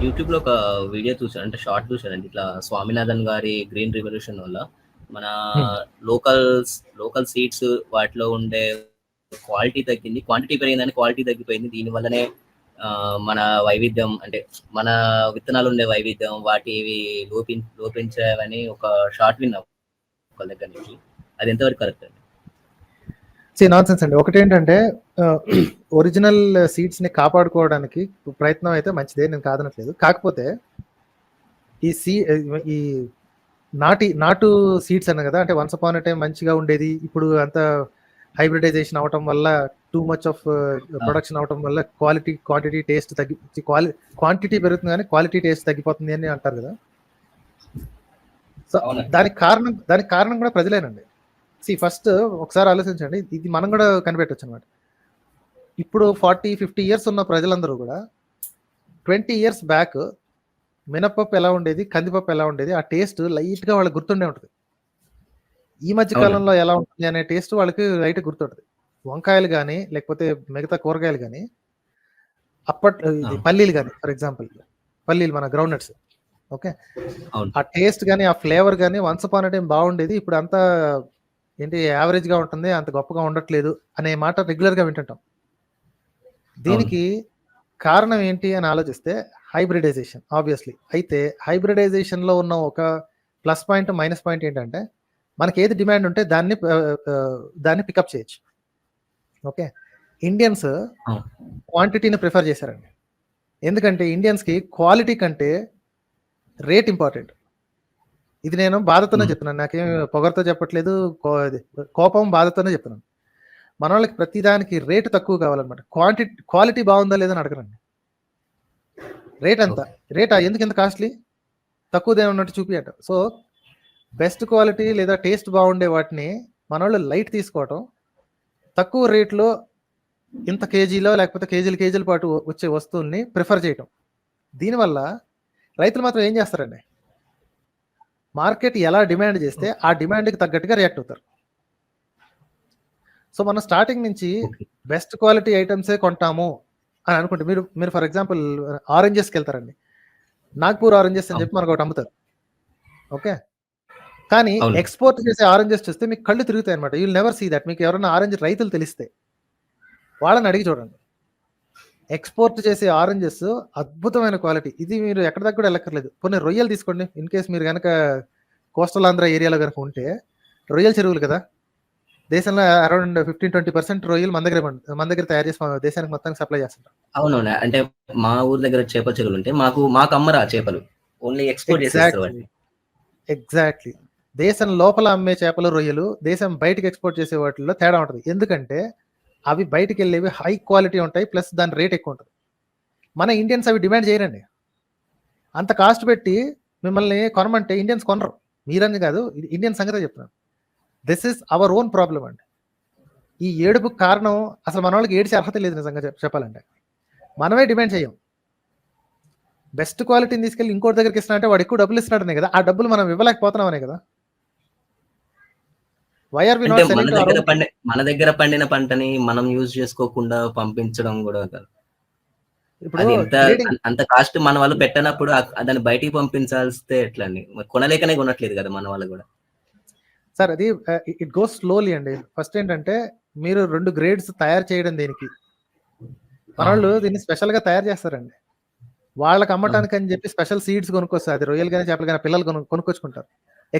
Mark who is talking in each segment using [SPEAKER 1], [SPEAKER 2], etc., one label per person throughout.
[SPEAKER 1] యూట్యూబ్లో ఒక వీడియో చూసాను, అంటే షార్ట్ చూసానండి. ఇట్లా స్వామినాథన్ గారి గ్రీన్ రివల్యూషన్ వల్ల మన లోకల్ లోకల్ సీడ్స్ వాటిలో ఉండే క్వాలిటీ తగ్గింది, క్వాంటిటీ పెరిగిందని క్వాలిటీ తగ్గిపోయింది. దీనివల్లనే మన వైవిధ్యం, అంటే మన విత్తనాలు ఉండే వైవిధ్యం వాటివి లోపించావని ఒక షార్ట్ విన్నా ఒకళ్ళ దగ్గర నుంచి. అది ఎంతవరకు కరెక్ట్ అండి?
[SPEAKER 2] నాన్ సెన్స్ అండి. ఒకటి ఏంటంటే ఒరిజినల్ సీడ్స్ ని కాపాడుకోవడానికి ప్రయత్నం అయితే మంచిదే, నేను కాదనట్లేదు. కాకపోతే ఈ నాటు సీడ్స్ అన్న కదా, అంటే వన్స్ అపాన్ ఎ టైం మంచిగా ఉండేది, ఇప్పుడు అంత హైబ్రిడైజేషన్ అవటం వల్ల టూ మచ్ ఆఫ్ ప్రొడక్షన్ అవటం వల్ల క్వాంటిటీ టేస్ట్ క్వాంటిటీ పెరుగుతుంది కానీ క్వాలిటీ టేస్ట్ తగ్గిపోతుంది అని అంటారు కదా. సో దానికి కారణం కూడా ప్రజలేనండి. ఫస్ట్ ఒకసారి ఆలోచించండి, ఇది మనం కూడా కనిపెట్టచ్చు అనమాట. ఇప్పుడు 40-50 ఇయర్స్ ఉన్న ప్రజలందరూ కూడా 20 ఇయర్స్ బ్యాక్ మినపప్పు ఎలా ఉండేది, కందిపప్పు ఎలా ఉండేది, ఆ టేస్ట్ లైట్ గా వాళ్ళకి గుర్తుండే ఉంటుంది. ఈ మధ్య కాలంలో ఎలా ఉంటుంది అనే టేస్ట్ వాళ్ళకి లైట్ గుర్తుంటుంది. వంకాయలు కానీ లేకపోతే మిగతా కూరగాయలు కానీ పల్లీలు కానీ, ఫర్ ఎగ్జాంపుల్ పల్లీలు మన గ్రౌండ్ నట్స్, ఓకే, ఆ టేస్ట్ కానీ ఆ ఫ్లేవర్ కానీ వన్స్ అపాన్ టైం బాగుండేది, ఇప్పుడు అంతా ఏంటి యావరేజ్ గా ఉంటుంది, అంత గొప్పగా ఉండట్లేదు అనే మాట రెగ్యులర్ గా వింటుంటాం. దీనికి కారణం ఏంటి అని ఆలోచిస్తే హైబ్రిడైజేషన్ ఆబ్వియస్లీ. అయితే హైబ్రిడైజేషన్ లో ఉన్న ఒక ప్లస్ పాయింట్ మైనస్ పాయింట్ ఏంటంటే మనకి ఏది డిమాండ్ ఉంటే దాన్ని పికప్ చేయొచ్చు. ఓకే, ఇండియన్స్ క్వాంటిటీని ప్రిఫర్ చేశారండి. ఎందుకంటే ఇండియన్స్కి క్వాలిటీ కంటే రేట్ ఇంపార్టెంట్. ఇది నేను బాధతోనే చెప్తున్నాను, నాకేం పొగరతో చెప్పట్లేదు, కోపం బాధతోనే చెప్తున్నాను. మన వాళ్ళకి ప్రతిదానికి రేటు తక్కువ కావాలన్నమాట. క్వాలిటీ బాగుందా లేదని అడగరండి. రేట్ ఎంత, ఎందుకు ఇంత కాస్ట్లీ, తక్కువదే ఉన్నట్టు చూపియట. సో బెస్ట్ క్వాలిటీ లేదా టేస్ట్ బాగుండే వాటిని మన వాళ్ళు లైట్ తీసుకోవటం, తక్కువ రేట్లో ఇంత కేజీలో లేకపోతే కేజీల పాటు వచ్చే వస్తువుల్ని ప్రిఫర్ చేయటం. దీనివల్ల రైతులు మాత్రం ఏం చేస్తారండి, మార్కెట్ ఎలా డిమాండ్ చేస్తే ఆ డిమాండ్కి తగ్గట్టుగా రియాక్ట్ అవుతారు. సో మనం స్టార్టింగ్ నుంచి బెస్ట్ క్వాలిటీ ఐటమ్సే కొంటాము అని అనుకుంటే, మీరు ఫర్ ఎగ్జాంపుల్ ఆరెంజెస్కి వెళ్తారండి, నాగ్పూర్ ఆరెంజెస్ అని చెప్పి మనకు ఒకటి అమ్ముతారు, ఓకే, కానీ ఎక్స్పోర్ట్ చేసే ఆరెంజెస్ చూస్తే మీకు కళ్ళు తిరుగుతాయి అనమాట. You'll never see that. మీకు ఎవరైనా ఆరెంజ్ రైతులు తెలిస్తే వాళ్ళని అడిగి చూడండి. ఎక్స్పోర్ట్ చేసే ఆరెంజెస్ అద్భుతమైన క్వాలిటీ, ఇది మీరు ఎక్కడ దగ్గర కూడా వెళ్ళక్కర్లేదు. కొన్ని రొయ్యలు తీసుకోండి, ఇన్ కేస్ మీరు కనుక కోస్టల్ ఆంధ్ర ఏరియాలో కనుక ఉంటే, రొయ్యల చెరువులు కదా, దేశంలో అరౌండ్ 15-20% రొయ్యలు మన దగ్గర తయారు చేసి దేశానికి మొత్తానికి సప్లై చేస్తుంటారు.
[SPEAKER 1] అవును, అంటే మా ఊరు దగ్గర చేపల చెరువులు ఉంటే మాకు అమ్మరా చేపలు, ఓన్లీ ఎక్స్పోర్ట్ చేస్తారు.
[SPEAKER 2] ఎగ్జాక్ట్లీ. దేశం లోపల అమ్మే చేపలు రొయ్యలు దేశం బయటకు ఎక్స్పోర్ట్ చేసే వాటిల్లో తేడా ఉంటుంది. ఎందుకంటే అవి బయటకు వెళ్ళేవి హై క్వాలిటీ ఉంటాయి, ప్లస్ దాని రేట్ ఎక్కువ ఉంటుంది. మన ఇండియన్స్ అవి డిమాండ్ చేయరండి. అంత కాస్ట్ పెట్టి మిమ్మల్ని కొనమంటే ఇండియన్స్ కొనరు. మీరని కాదు, ఇండియన్ సంగతే చెప్తున్నాను. This is our own problem అండి. ఈ ఏడుపు కారణం అసలు మన వాళ్ళకి ఏడిచే అర్హత లేదు నిజంగా చెప్పాలంటే. మనమే డిమాండ్ చేయం. బెస్ట్ క్వాలిటీని తీసుకెళ్ళి ఇంకోటి దగ్గరికి ఇస్తున్నా అంటే వాడు ఎక్కువ డబ్బులు ఇస్తున్నాడనే కదా, ఆ డబ్బులు మనం ఇవ్వలేకపోతున్నామనే కదా.
[SPEAKER 1] మన దగ్గర పండిన పంటని మనం యూజ్ చేసుకోకుండా పంపించడం కూడా కాదు. ఇప్పుడు అంత కాస్ట్ మన వాళ్ళు పెట్టనప్పుడు దాన్ని బయటికి పంపించాల్స్తే ఎట్లా అండి, కొనలేకనే కొనట్లేదు కదా మన వాళ్ళు కూడా.
[SPEAKER 2] సార్ అది ఇట్ గోస్ స్లోలీ అండి. ఫస్ట్ ఏంటంటే మీరు 2 గ్రేడ్స్ తయారు చేయడం దేనికి, మన వాళ్ళు దీన్ని స్పెషల్ గా తయారు చేస్తారండి. వాళ్ళకి అమ్మటానికి అని చెప్పి స్పెషల్ సీడ్స్ కొనుక్కొస్తారు. అది రొయ్యలు కానీ చేపలు కానీ పిల్లలు కొనుక్కొచ్చుకుంటారు.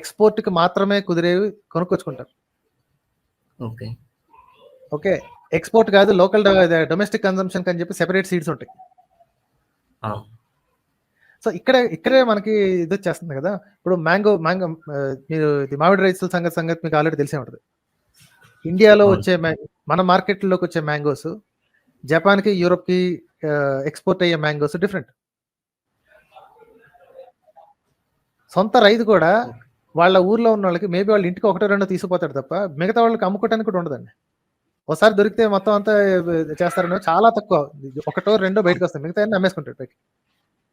[SPEAKER 2] ఎక్స్పోర్ట్ కి మాత్రమే కుదిరేవి కొనుక్కొచ్చుకుంటారు. ఓకే, ఎక్స్పోర్ట్ కాదు, లోకల్ డొమెస్టిక్ కన్సంప్షన్ అని చెప్పి సెపరేట్ సీడ్స్ ఉంటాయి. సో ఇక్కడే మనకి ఇది వచ్చేస్తుంది కదా. ఇప్పుడు మ్యాంగో మీరు మామిడి రైతుల సంగతి మీకు ఆల్రెడీ తెలిసే ఉంటుంది. ఇండియాలో వచ్చే మన మార్కెట్లోకి వచ్చే మ్యాంగోస్ జపాన్కి యూరోప్కి ఎక్స్పోర్ట్ అయ్యే మ్యాంగోస్ డిఫరెంట్. సొంత రైతు కూడా వాళ్ళ ఊర్లో ఉన్న వాళ్ళకి మేబీ వాళ్ళ ఇంటికి 1-2 తీసుకుపోతాడు తప్ప మిగతా వాళ్ళకి అమ్ముకోవడానికి కూడా ఉండదండి. ఒకసారి దొరికితే మొత్తం అంతా చేస్తారని చాలా తక్కువ, 1-2 బయటకు వస్తాయి, మిగతా అన్ని అమ్మేసుకుంటాడు పైకి.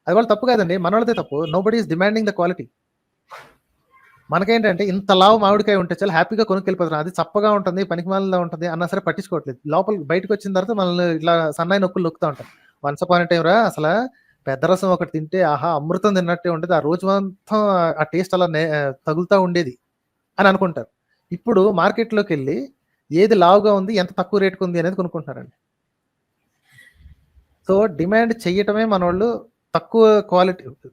[SPEAKER 2] అది వాళ్ళు తప్పు కాదండి, మన వాళ్ళదే తప్పు. Nobody is demanding the quality. మనకేంటంటే ఇంత లావు మామిడికాయ ఉంటే చాలా హ్యాపీగా కొనుక్కెళ్ళిపోతున్నాం, అది చప్పగా ఉంటుంది, పనికిమాలిలా ఉంటుంది అన్నా సరే పట్టించుకోవట్లేదు. లోపల బయటకు వచ్చిన తర్వాత మనల్ని ఇట్లా సన్నాయి నొక్కులు నొక్కుతూ ఉంటాం. వన్స్ అపాన్ టైం రా, అసలు పెద్దరసం ఒకటి తింటే ఆహా! అమృతం తిన్నట్టే ఉంటది. ఆ రోజు మొత్తం ఆ టేస్ట్ అలా తగులుతా ఉండేది అని అనుకుంటారు. ఇప్పుడు మార్కెట్‌లోకెళ్ళి ఏది లావుగా ఉంది, ఎంత తక్కువ రేట్‌కుంది అనేది కొనుక్కుంటున్నారండి. సో, డిమాండ్ చెయ్యటమే మనోళ్ళు తక్కువ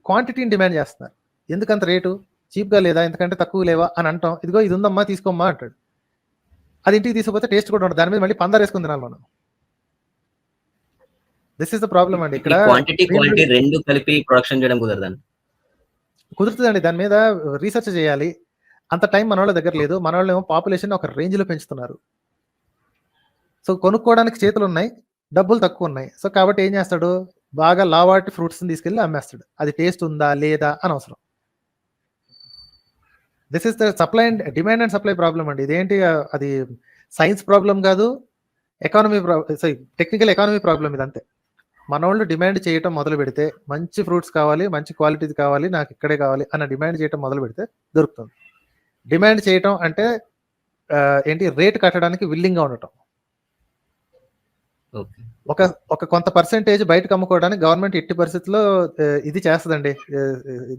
[SPEAKER 2] క్వాంటిటీని డిమాండ్ చేస్తున్నారు. ఎందుకంత రేటు? చీప్‌గా లేదా? ఇంతకంటే తక్కువ లేవా? అని అంటాం. ఇదిగో ఇది ఉందమ్మా తీసుకోమ్మా అంటాడు. అది ఇంటికి తీసుకుపోతే టేస్ట్ కూడా ఉండదు. దాని మీద మళ్ళీ పందారేసుకొని తినాలి మనం. దిస్ ఈస్ ద ప్రాబ్లమ్ అండి. ఇక్కడ
[SPEAKER 1] క్వాంటిటీ,
[SPEAKER 2] గ్రీన్
[SPEAKER 1] క్వాలిటీ 2 కలిపి ప్రొడక్షన్ చేయడం కుదరదండి.
[SPEAKER 2] కుదురుతదండి. దాని మీద రీసెర్చ్ చేయాలి. అంత టైం మనోళ్ళ దగ్గర లేదు. మనోళ్ళేమో పాపులేషన్‌ని ఒక రేంజ్‌లో పెంచుతున్నారు. సో, కొనుక్కోవడానికి చేతులున్నాయి. డబ్బులు తక్కువున్నాయి. సో, కాబట్టి ఏం చేస్తాడు? బాగా లావాటి ఫ్రూట్స్‌ని తీసుకెళ్ళి అమ్మేస్తాడు. అది టేస్ట్ ఉందా? లేదా? అనవసరం. This is the demand and supply problem అండి. ఇదేంటి అది సైన్స్ ప్రాబ్లమ్ కాదు. ఎకానమీ టెక్నికల్ ఎకానమీ ప్రాబ్లమ్ ఇదంతే. మనోళ్ళు డిమాండ్ చేయటం మొదలుపెడితే మంచి ఫ్రూట్స్ కావాలి, మంచి క్వాలిటీది కావాలి, నాకు ఇక్కడే కావాలి అన్న డిమాండ్ చేయటం మొదలుపెడితే దొరుకుతుంది. డిమాండ్ చేయటం అంటే ఏంటి రేట్ కట్టడానికి విల్లింగ్‌గా ఉండటం.
[SPEAKER 1] ఓకే.
[SPEAKER 2] ఒక కొంత పర్సెంటేజ్ బయటకు అమ్ముకోవడానికి గవర్నమెంట్ ఎట్టి పరిస్థితుల్లో ఇది చేస్తదండి.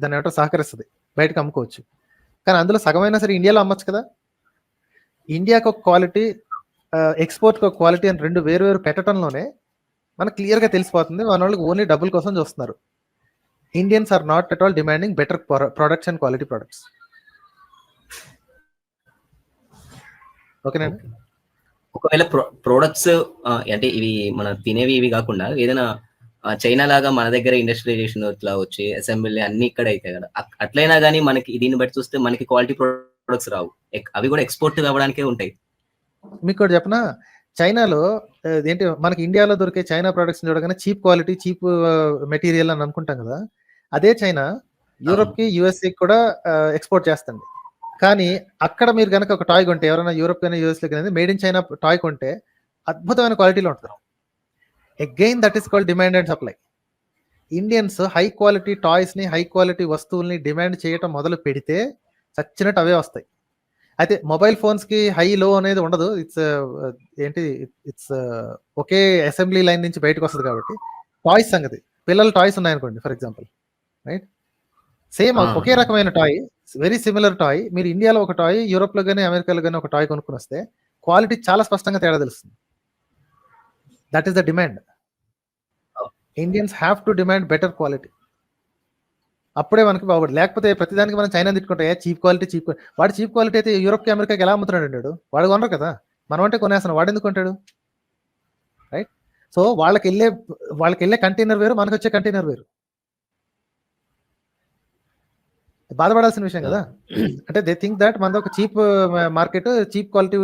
[SPEAKER 2] దాన్నేమంటారు సహకరిస్తది. బయటకు అమ్ముకోవచ్చు. కానీ అందులో సగమైనా సరే ఇండియాలో అమ్మొచ్చు కదా! ఇండియాకి ఒక క్వాలిటీ, ఎక్స్‌పోర్ట్‌కి ఒక క్వాలిటీ అని 2 వేరు వేరు పెట్టటంలోనే మనకు క్లియర్‌గా తెలిసిపోతుంది. మనోళ్ళకి ఓన్లీ డబ్బుల కోసం చూస్తున్నారు. Indians are not at all demanding better products and quality products. ఓకేనండి.
[SPEAKER 1] ఒకవేళ ప్రొడక్ట్స్ అంటే ఇవి మనం తినేవి ఇవి కాకుండా ఏదైనా చైనా లాగా మన దగ్గర ఇండస్ట్రియలైజేషన్ ఇట్లా వచ్చి అసెంబ్లీ అన్ని ఇక్కడ అయితాయి కదా! అట్లైనా గానీ మనకి దీన్ని బట్టి చూస్తే మనకి క్వాలిటీ ప్రొడక్ట్స్ రావు. అవి కూడా ఎక్స్‌పోర్ట్ అవ్వడానికే ఉంటాయి.
[SPEAKER 2] మీకోటి చెప్పనా? చైనాలో ఏంటి మనకి ఇండియాలో దొరికే చైనా ప్రొడక్ట్స్‌ని చూడగానే చీప్ క్వాలిటీ, చీప్ మెటీరియల్ అని అనుకుంటాం కదా! అదే చైనా యూరోప్‌కి, యూఎస్‌కి కూడా ఎక్స్‌పోర్ట్ చేస్తుంది. కానీ అక్కడ మీరు గనక ఒక టాయ్ కొంటే ఎవరైనా యూరోప్ గాని, యూఎస్‌లో గాని మేడ్ ఇన్ చైనా టాయ్ కొంటే అద్భుతమైన క్వాలిటీలో ఉంటది. Again that is called demand and supply. Indians high quality టాయ్స్‌ని, హై క్వాలిటీ వస్తువుల్ని డిమాండ్ చేయటం మొదలు పెడితే చచ్చినట్టు అవే వస్తాయి. అయితే మొబైల్ ఫోన్స్‌కి హై, లో అనేది ఉండదు. ఇట్స్ ఒకే అసెంబ్లీ లైన్ నుంచి బయటకొస్తది కాబట్టి. టాయ్స్ సంగతి. పిల్లల టాయ్స్ ఉన్నాయనుకోండి ఫర్ ఎగ్జాంపుల్. రైట్? సేమ్ ఒకే రకమైన టాయ్, వెరీ సిమిలర్ టాయ్ మీరు ఇండియాలో ఒక టాయ్, యూరోప్‌లో గాని, అమెరికాలో గాని ఒక టాయ్ కొనుక్కొనొస్తే క్వాలిటీ చాలా స్పష్టంగా తేడా తెలుస్తుంది. That is the demand. Indians have to demand better quality. అప్పుడే మనకి బాగుపడదు. లేకపోతే ప్రతిదానికి మనం చైనా తిట్టుకుంటాం. చీప్ క్వాలిటీ వాడు చీప్ క్వాలిటీ అయితే యూరోప్‌కి, అమెరికాకి ఎలా అమ్ముతున్నాడండి వాడు? వాడు కొనరు కదా! మనం అంటే కొనేస్తున్నాం. వాడెందుకు కొంటాడు? రైట్? సో, వాళ్ళకెళ్ళే కంటైనర్ వేరు, మనకొచ్చే కంటైనర్ వేరు. బాధపడాల్సిన విషయం కదా! అంటే దే థింక్ దట్ మనది ఒక cheap market, cheap quality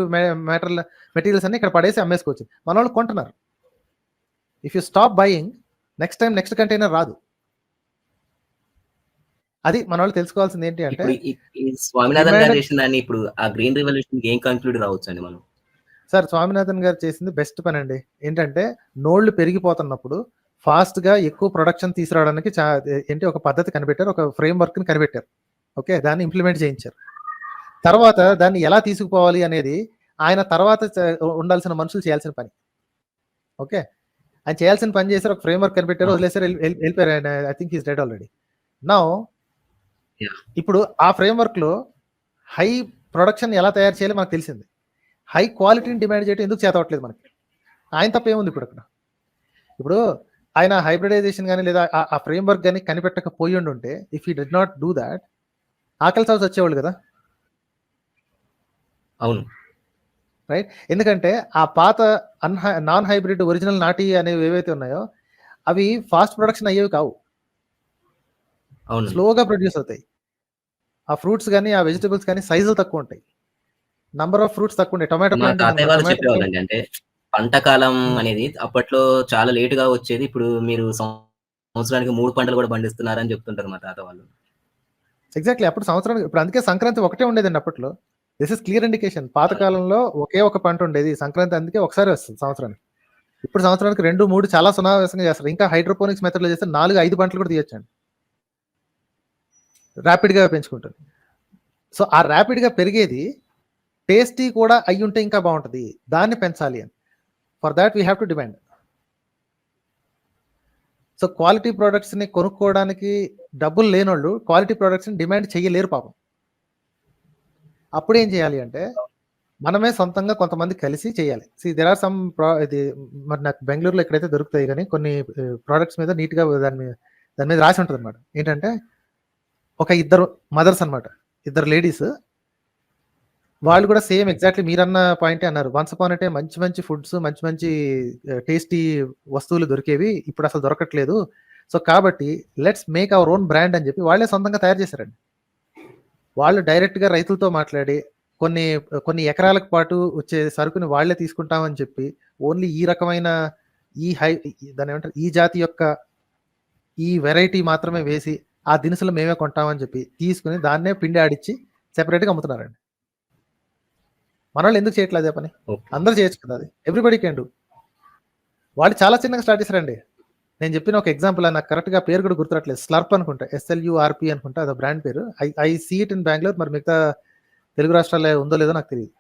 [SPEAKER 2] materials అన్ని ఇక్కడ పడేసి అమ్మేసుకోవచ్చు. మనోళ్ళు కొంటున్నారు. If you stop buying next time next container రాదు. అది మనోళ్ళు తెలుసుకోవాల్సింది ఏంటి అంటే
[SPEAKER 1] ఇప్పుడు ఈ స్వామినాథన్ గారు చేసిన దాన్ని ఇప్పుడు ఆ గ్రీన్ రివల్యూషన్‌కి ఏం కంక్లూడ్ రావచ్చండి మనం?
[SPEAKER 2] సార్ స్వామినాథన్ గారు చేసింది బెస్ట్ పనండి. ఏంటంటే నోళ్ళు పెరిగిపోతున్నప్పుడు ఫాస్ట్‌గా ఎక్కువ ప్రొడక్షన్ తీసుకురావడానికి ఏంటి ఒక పద్ధతి కనిపెట్టారు. ఒక ఫ్రేమ్ వర్క్‌ని కనిపెట్టారు. ఓకే. దాన్ని ఇంప్లిమెంట్ చేయించారు. తర్వాత దాన్ని ఎలా తీసుకుపోవాలి అనేది ఆయన తర్వాత ఉండాల్సిన మనుషులు చేయాల్సిన పని. ఓకే. ఆయన చేయాల్సిన పని చేశారు. ఒక ఫ్రేమ్ వర్క్ కనిపెట్టారు. వదిలేసారు. వెళ్ళిపోయారు ఆయన. I think he is dead already. Now ఇప్పుడు ఆ ఫ్రేమ్ వర్క్‌లో హై ప్రొడక్షన్ ఎలా తయారు చేయాలో మనకు తెలిసింది. హై క్వాలిటీని డిమాండ్ చేయడం ఎందుకు చేతవట్లేదు మనకి? ఆయన తప్ప ఏముంది ఇప్పుడు అక్కడ? ఇప్పుడు ఆయన హైబ్రిడైజేషన్ గాని లేదా ఆ ఫ్రేమ్ వర్క్ గాని కనిపెట్టకపోయి ఉంటే if he did not do thought ఆకలి చావులు వచ్చేవాళ్ళు కదా!
[SPEAKER 1] అవును.
[SPEAKER 2] రైట్? ఎందుకంటే ఆ పాత నాన్ హైబ్రిడ్ ఒరిజినల్ నాటి అనేవి ఏవైతే ఉన్నాయో అవి ఫాస్ట్ ప్రొడక్షన్ అయ్యేవి కావు.
[SPEAKER 1] అవును.
[SPEAKER 2] స్లోగా ప్రొడ్యూస్ అవుతాయి. ఆ ఫ్రూట్స్ గాని, ఆ వెజిటబుల్స్ గాని సైజులు తక్కువ ఉంటాయి. నంబర్ ఆఫ్ ఫ్రూట్స్ తక్కువ ఉంటాయి. టొమాటో
[SPEAKER 1] మా
[SPEAKER 2] ప్లాంట్
[SPEAKER 1] తాతయ్య వాళ్ళు చెప్పేవాళ్ళండి. అంటే పంట కాలం అనేది అప్పట్లో చాలా లేట్‌గా వచ్చేది. ఇప్పుడు మీరు సంవత్సరానికి 3 పంటలు కూడా పండిస్తున్నారని చెప్తుంటారు మా తాత వాళ్ళు.
[SPEAKER 2] ఎగ్జాక్ట్‌లీ. అప్పుడు సంవత్సరానికి ఇప్పుడు అందుకే సంక్రాంతి ఒకటే ఉండేదండి అప్పట్లో. This is clear indication. పాత కాలంలో ఒకే ఒక పంట ఉండేది. సంక్రాంతి అందుకే ఒకసారి వస్తుంది సంవత్సరానికి. ఇప్పుడు సంవత్సరానికి 2, 3 చాలా సునాయాసంగా చేస్తారు. ఇంకా హైడ్రోపోనిక్స్ మెథడ్‌లో చేస్తే 4, 5 పంటలు కూడా తీయొచ్చండి. ర్యాపిడ్‌గా పెంచుకుంటారు. సో, ఆ ర్యాపిడ్‌గా పెరిగేది టేస్టీ కూడా అయ్యుంటే ఇంకా బావుంటది. దాన్ని పెంచాలి అని. For thought we have to demand. So quality products ని కొనుక్కోవడానికి డబ్బులు లేనోళ్ళు క్వాలిటీ ప్రొడక్ట్స్ ని డిమాండ్ చేయలేరు పాపం. అప్పుడు ఏం చేయాలి అంటే మనమే సొంతంగా కొంతమంది కలిసి చేయాలి. దేర్ ఆర్ సమ్ ఇది మరి నాకు బెంగళూరులో ఎక్కడైతే దొరుకుతాయి కానీ కొన్ని ప్రొడక్ట్స్ మీద నీట్గా దాని మీద రాసి ఉంటుంది అనమాట. ఏంటంటే ఒక ఇద్దరు మదర్స్ అనమాట, ఇద్దరు లేడీస్, వాళ్ళు కూడా సేమ్ ఎగ్జాక్ట్లీ మీరన్న పాయింటే అన్నారు. వన్స్ అపాన్ ఏ టైం మంచి మంచి ఫుడ్స్, మంచి మంచి టేస్టీ వస్తువులు దొరికేవి, ఇప్పుడు అసలు దొరకట్లేదు. సో కాబట్టి let's make our own brand అని చెప్పి వాళ్ళే సొంతంగా తయారు చేశారండి. వాళ్ళు డైరెక్ట్గా రైతులతో మాట్లాడి కొన్ని కొన్ని ఎకరాలకు పాటు వచ్చే సరుకుని వాళ్ళే తీసుకుంటామని చెప్పి ఓన్లీ ఈ రకమైన దాని ఏమంటారు ఈ జాతి యొక్క ఈ వెరైటీ మాత్రమే వేసి ఆ దినుసులు మేమే కొంటామని చెప్పి తీసుకుని దాన్నే పిండి ఆడిచ్చి సెపరేట్గా అమ్ముతున్నారండి. మన వాళ్ళు ఎందుకు చేయట్లేదు పని? అందరూ చేయొచ్చు కదా, అది ఎవ్రీబడి కెన్ డూ. వాళ్ళు చాలా చిన్నగా స్టార్ట్ చేశారండి. నేను చెప్పిన ఒక ఎగ్జాంపుల్, నాకు కరెక్ట్గా పేరు కూడా గుర్తురట్లేదు, స్లర్ప్ అనుకుంటా, SLURP అనుకుంటా, అదో బ్రాండ్ పేరు. I see it in Bengaluru, మరి మిగతా తెలుగు రాష్ట్రాల్లో ఉందో లేదో నాకు తెలియదు.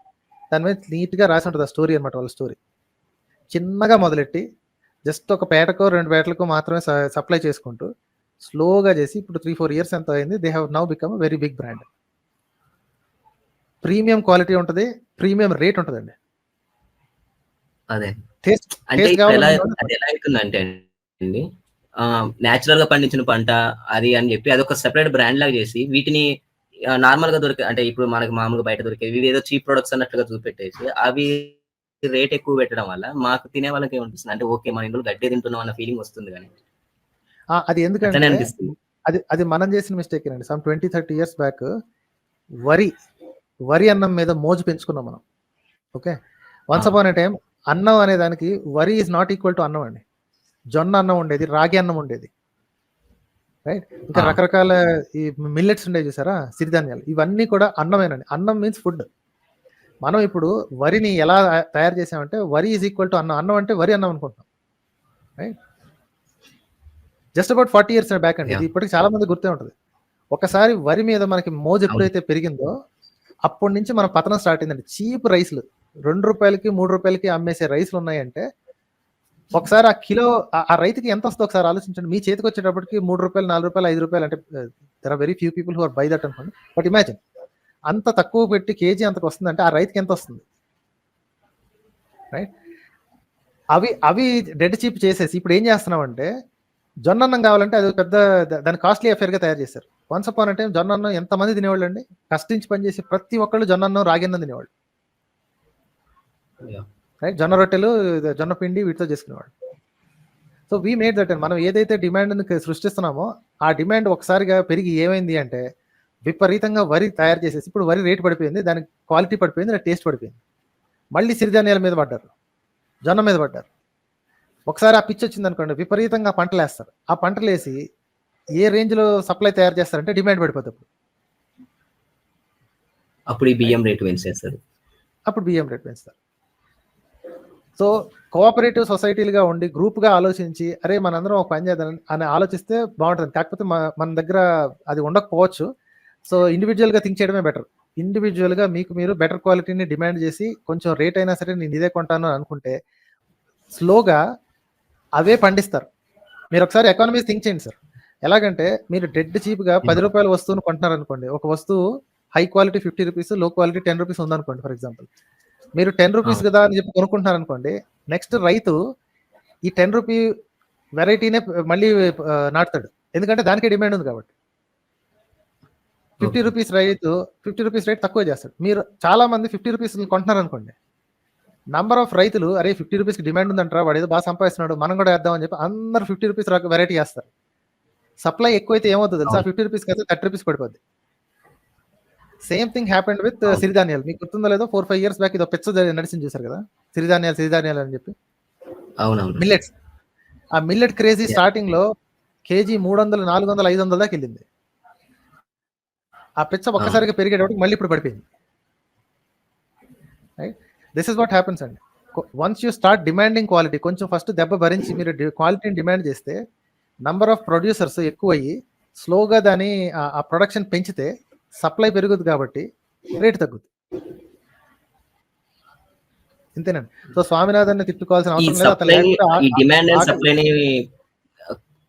[SPEAKER 2] దాని మీద నీట్గా రాసి ఉంటుంది ఆ స్టోరీ అనమాట. వాళ్ళ స్టోరీ చిన్నగా మొదలెట్టి జస్ట్ ఒక పేటకో 2 పేటలకో మాత్రమే సప్లై చేసుకుంటూ స్లోగా చేసి ఇప్పుడు 3-4 years ఎంత అయింది, they have now become very big brand. Premium quality ఉంటుంది, ప్రీమియం రేట్ ఉంటుందండి.
[SPEAKER 1] అదే
[SPEAKER 2] టేస్ట్
[SPEAKER 1] అంటే ఎలా అవుతుందంటే అండి, న్యాచురల్ గా పండించిన పంట అది అని చెప్పి అదొక సెపరేట్ బ్రాండ్ లాగా చేసి వీటిని నార్మల్ గా దొరికే, అంటే ఇప్పుడు మనకి మామూలుగా బయట దొరికేవి ఇవి ఏదో చీప్ ప్రొడక్ట్స్ అన్నట్లుగా చూపెట్టేసి అవి రేట్ ఎక్కువ పెట్టడం వల్ల మాకు తినే వాళ్ళకి ఏమనిపిస్తుంది అంటే ఓకే మన ఇంట్లో గడ్డే తింటున్నాం అన్న ఫీలింగ్ వస్తుంది. కానీ
[SPEAKER 2] అది ఎందుకంటే అది మనం చేసిన మిస్టేక్ అండి. సమ్ 20-30 years బ్యాక్ వరి అన్నం మీద మోజు పెంచుకున్నాం మనం. ఓకే, వన్స్ అపాన్ ఏ టైం అన్నం అనే దానికి వరి ఈజ్ నాట్ ఈక్వల్ టు అన్నం అండి. జొన్న అన్నం ఉండేది, రాగి అన్నం ఉండేది, రైట్? ఇంకా రకరకాల ఈ మిల్లెట్స్ ఉండేవి చూసారా, సిరిధాన్యాలు, ఇవన్నీ కూడా అన్నమేనండి. అన్నం మీన్స్ ఫుడ్. మనం ఇప్పుడు వరిని ఎలా తయారు చేసామంటే వరి ఈజ్ ఈక్వల్ టు అన్నం, అన్నం అంటే వరి అన్నం అనుకుంటున్నాం, right? Just about 40 years back అండి. ఇది ఇప్పటికి చాలా మంది గుర్తే ఉంటుంది. ఒకసారి వరి మీద మనకి మోజు ఎప్పుడైతే పెరిగిందో అప్పటి నుంచి మన పతనం స్టార్ట్ అయిందండి. చీప్ రైస్లు, ₹2, ₹3 అమ్మేసే రైస్లు ఉన్నాయంటే ఒకసారి ఆ కిలో ఆ రైతుకి ఎంత వస్తుందో ఒకసారి ఆలోచించండి. మీ చేతికి వచ్చేటప్పటికి ₹3, ₹4, ₹5 అంటే there are very few people who are buy that అనుకోండి. బట్ ఇమాజిన్ అంత తక్కువ పెట్టి కేజీ అంతకు వస్తుందంటే ఆ రైతుకి ఎంత వస్తుంది, రైట్? అవి డెడ్ చీప్ చేసేసి ఇప్పుడు ఏం చేస్తున్నామంటే జొన్న అన్నం కావాలంటే అది పెద్ద దాని కాస్ట్లీ అఫేర్గా తయారు చేశారు. వన్స్ అపాన్ ఏ టైం జొన్న అన్నం ఎంతమంది తినేవాళ్ళు అండి? కష్టించి పనిచేసి ప్రతి ఒక్కళ్ళు జొన్న అన్నం, రాగి అన్నం తినేవాళ్ళు, రైట్? జొన్న రొట్టెలు, జొన్న పిండి వీటితో చేసుకునేవాళ్ళు. So we made that. మనం ఏదైతే డిమాండ్ సృష్టిస్తున్నామో ఆ డిమాండ్ ఒకసారిగా పెరిగి ఏమైంది అంటే విపరీతంగా వరి తయారు చేసేసి ఇప్పుడు వరి రేట్ పడిపోయింది, దానికి క్వాలిటీ పడిపోయింది, దాని టేస్ట్ పడిపోయింది. మళ్ళీ సిరిధాన్యాల మీద పడ్డారు, జొన్న మీద పడ్డారు. ఒకసారి ఆ పిచ్చి వచ్చింది అనుకోండి, విపరీతంగా పంటలు వేస్తారు. ఆ పంటలు వేసి ఏ రేంజ్లో సప్లై తయారు చేస్తారంటే డిమాండ్ పడిపోతుంది.
[SPEAKER 1] అప్పుడు ఈ బియ్యం రేటు పెంచేస్తారు.
[SPEAKER 2] సో కోఆపరేటివ్ సొసైటీలుగా ఉండి గ్రూప్గా ఆలోచించి అరే మనందరం ఒక పని చేద్దాం అని ఆలోచిస్తే బాగుంటుంది. కాకపోతే మన దగ్గర అది ఉండకపోవచ్చు. సో ఇండివిజువల్గా థింక్ చేయడమే బెటర్. ఇండివిజువల్గా మీకు మీరు బెటర్ క్వాలిటీని డిమాండ్ చేసి కొంచెం రేట్ అయినా సరే నేను ఇదే కొంటాను అనుకుంటే స్లోగా అవే పండిస్తారు. మీరు ఒకసారి ఎకానమీస్ థింక్ చేయండి సార్. ఎలాగంటే మీరు డెడ్ చీప్గా ₹10 వస్తువును కొంటున్నారు అనుకోండి, ఒక వస్తువు హై క్వాలిటీ ₹50, లో క్వాలిటీ ₹10 ఉందనుకోండి ఫర్ ఎగ్జాంపుల్. మీరు ₹10 కదా అని చెప్పి కొనుక్కుంటున్నారు అనుకోండి, నెక్స్ట్ రైతు ఈ ₹10 వెరైటీనే మళ్ళీ నాటుతాడు, ఎందుకంటే దానికే డిమాండ్ ఉంది కాబట్టి. ₹50 రైతు ₹50 రేట్ తక్కువ చేస్తాడు. మీరు చాలా మంది ₹50 కొంటున్నారు అనుకోండి, నంబర్ ఆఫ్ రైతులు అరే ₹50 డిమాండ్ ఉందంటారా, వాడు ఏదో బాగా సంపాదిస్తున్నాడు మనం కూడా వేద్దాం అని చెప్పి అందరు ₹50 వెరైటీ వేస్తారు. సప్లై ఎక్కువైతే ఏమవుతుంది తెలుసా, ₹50 కదా ₹30 పడిపోద్ది. సేమ్ థింగ్ హ్యాపెండ్ విత్ సిరిధాన్యాలు. మీకు గుర్తుందో లేదో 4-5 years బ్యాక్ ఇదో పెచ్చ నడిచింది చూసారు కదా, సిరిధాన్యాలు అని చెప్పి. మిల్లెట్స్, ఆ మిల్లెట్ క్రేజీ స్టార్టింగ్ లో కేజీ 300, 400, 500 దాకా వెళ్ళింది. ఆ పెచ్చ ఒక్కసారిగా పెరిగేటప్పుడు మళ్ళీ ఇప్పుడు పడిపోయింది, right? This is what happens అండి. Once you start demanding quality, కొంచెం ఫస్ట్ దెబ్బ భరించి మీరు క్వాలిటీని డిమాండ్ చేస్తే నంబర్ ఆఫ్ ప్రొడ్యూసర్స్ ఎక్కువ అయ్యి స్లోగా దాని ఆ ప్రొడక్షన్ పెంచితే సప్లై పెరుగుద్ది కాబట్టి రేటు తగ్గుద్ది. ఇంతేనండి. సో స్వామినాథన్ తిట్టుకోవాల్సిన అవసరం లేదు.
[SPEAKER 1] డిమాండ్ అండ్ సప్లైని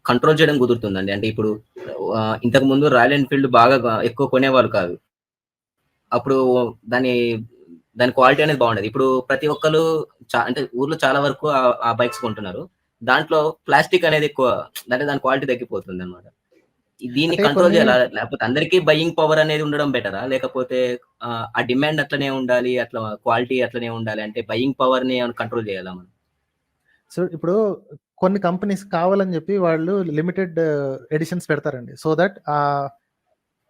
[SPEAKER 1] కంట్రోల్ చేయడం కుదురుతుందండి. అంటే ఇప్పుడు ఇంతకు ముందు రాయల్ ఎన్‌ఫీల్డ్ బాగా ఎక్కువ కొనేవాళ్ళు కాదు. అప్పుడు దాని దాని క్వాలిటీ అనేది బాగుండేది. ఇప్పుడు ప్రతి ఒక్కళ్ళు అంటే ఊర్లో చాలా వరకు ఆ బైక్స్ కొంటున్నారు. దాంట్లో ప్లాస్టిక్ అనేది ఎక్కువ, అంటే దాని క్వాలిటీ తగ్గిపోతుందన్నమాట. దీన్ని
[SPEAKER 2] అంటే
[SPEAKER 1] కంట్రోల్
[SPEAKER 2] కొన్ని
[SPEAKER 1] చేయాలా? లేకపోతే అందరికీ బయింగ్ పవర్ అనేది ఉండడం బెటరా? లేకపోతే ఆ డిమాండ్ అట్లనే ఉండాలి, అట్లా క్వాలిటీ అట్లనే ఉండాలి అంటే బయింగ్ పవర్‌ని ఏమైనా కంట్రోల్ చేయాలా మనం?
[SPEAKER 2] సో ఇప్పుడు కొన్ని కంపెనీస్ కావాలని చెప్పి వాళ్ళు లిమిటెడ్ ఎడిషన్స్ పెడతారండి. సో దట్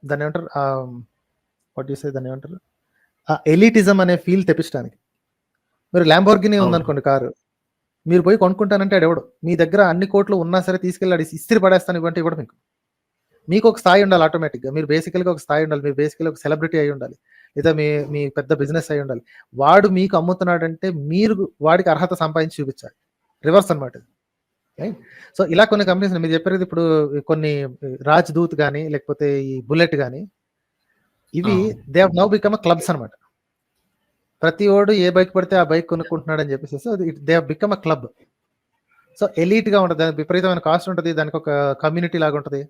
[SPEAKER 2] దాన్ని ఏమంటారు, వాట్ యు సే, దాన్ని ఏమంటారు, ఆ ఎలిటిజం అనే ఫీల్ తెప్పించడానికి. మీరు ల్యాంబోర్గినీ
[SPEAKER 1] అవును.
[SPEAKER 2] ఉందనుకోండి కారు, మీరు పోయి కొనుక్కుంటానంటే ఆడెవడు. మీ దగ్గర అన్ని కోట్లు ఉన్నా సరే తీసుకెళ్ళి ఆడు ఇస్త్రీ పడేస్తాను ఇవ్వంటే ఇవ్వడు మీకు. మీకు ఒక స్థాయి ఉండాలి ఆటోమేటిక్‌గా. మీరు బేసికల్‌గా ఒక స్థాయి ఉండాలి. మీరు బేసికల్‌గా ఒక సెలబ్రిటీ అయ్యి ఉండాలి. లేదా మీ పెద్ద బిజినెస్ అయ్యి ఉండాలి. వాడు మీకు అమ్ముతున్నాడంటే మీరు వాడికి అర్హత సంపాదించి చూపించాలి. రివర్స్ అన్నమాట ఇది. రైట్. సో ఇలా కొన్ని కంపెనీస్ మీరు చెప్పారు కదా, ఇప్పుడు కొన్ని రాజ్‌దూత్ గాని, లేకపోతే ఈ బుల్లెట్ గాని, ఇవి they have now become clubs అన్నమాట. ప్రతి ఓడు ఏ బైక్ పడితే ఆ బైక్ కొనుక్కుంటున్నాడు అని చెప్పేసి they have become a club. So ఎలీట్‌గా ఉంటది. దానికి విపరీతమైన కాస్ట్ ఉంటది. దానికి ఒక కమ్యూనిటీ లాగా ఉంటది.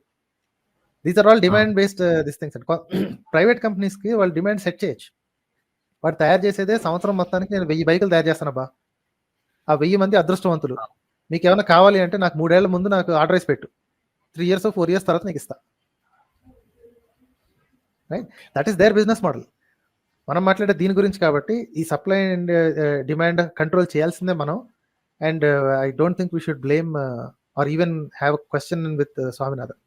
[SPEAKER 2] These are all demand based this things అండి. ప్రైవేట్ కంపెనీస్‌కి వాళ్ళు డిమాండ్ సెట్ చేయొచ్చు. వాడు తయారు చేసేదే సంవత్సరం మొత్తానికి నేను 1000 బైకులు తయారు చేస్తానబ్బా! ఆ 1000 మంది అదృష్టవంతులు. మీకేమైనా కావాలి అంటే నాకు 3 ఏళ్ల ముందు నాకు ఆర్డర్ ఏసి పెట్టు. 3 ఇయర్స్, 4 ఇయర్స్ తర్వాత నీకు ఇస్తా. Right. That is their business model. మనం మాట్లాడే దీని గురించి కాబట్టి ఈ సప్లై అండ్ డిమాండ్ కంట్రోల్ చేయాల్సిందే మనం. And I don't think we should blame or even have a question with Swaminathan.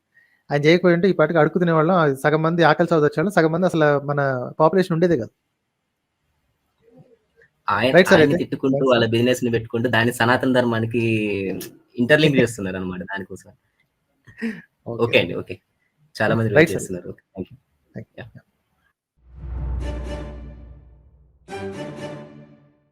[SPEAKER 2] ఆయన చేయకపోయి ఉంటే ఈ పాటికి అడుగు తినేవాళ్ళం. సగం మంది ఆకలి చావు వచ్చేవాళ్ళం. సగం మంది అసలు మన పాపులేషన్ ఉండేదే కాదు. Right sir.
[SPEAKER 1] ఆయన్ని
[SPEAKER 2] అయితే
[SPEAKER 1] తిట్టుకుంటూ వాళ్ళ బిజినెస్‌ని పెట్టుకుంటూ దాన్ని సనాతన ధర్మానికి ఇంటర్‌లింక్ చేస్తున్నారన్నమాట దానికోసం. ఓకే అండి. ఓకే. చాలా మంది వెయిట్
[SPEAKER 2] రైట్ సార్.
[SPEAKER 1] చేస్తున్నారు. ఓకే. Thank you.